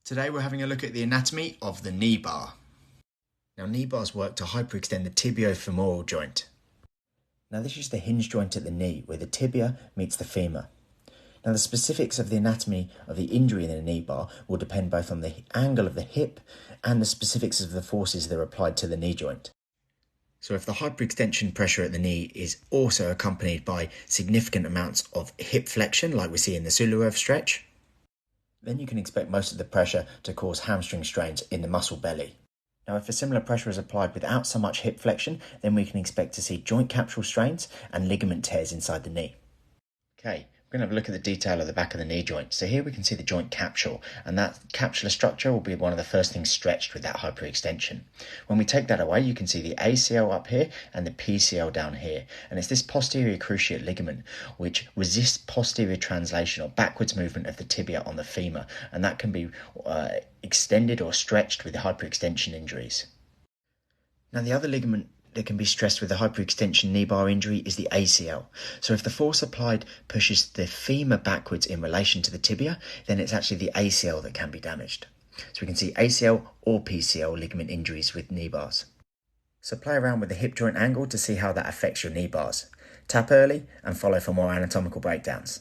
Today we're having a look at the anatomy of the knee bar. Now knee bars work to hyperextend the tibiofemoral joint. Now this is the hinge joint at the knee where the tibia meets the femur. Now the specifics of the anatomy of the injury in the knee bar will depend both on the angle of the hip and the specifics of the forces that are applied to the knee joint. So if the hyperextension pressure at the knee is also accompanied by significant amounts of hip flexion like we see in the Zuluev stretch, then you can expect most of the pressure to cause hamstring strains in the muscle belly. Now, if a similar pressure is applied without so much hip flexion, then we can expect to see joint capsule strains and ligament tears inside the knee. Okay, we're going to have a look at the detail of the back of the knee joint. So here we can see the joint capsule, and that capsular structure will be one of the first things stretched with that hyperextension. When we take that away, you can see the ACL up here and the PCL down here. And it's this posterior cruciate ligament which resists posterior translation or backwards movement of the tibia on the femur, and that can be extended or stretched with hyperextension injuries. Now the other ligament that can be stressed with the hyperextension knee bar injury is the ACL. So if the force applied pushes the femur backwards in relation to the tibia, then it's actually the ACL that can be damaged. So we can see ACL or PCL ligament injuries with knee bars. So play around with the hip joint angle to see how that affects your knee bars. Tap early and follow for more anatomical breakdowns.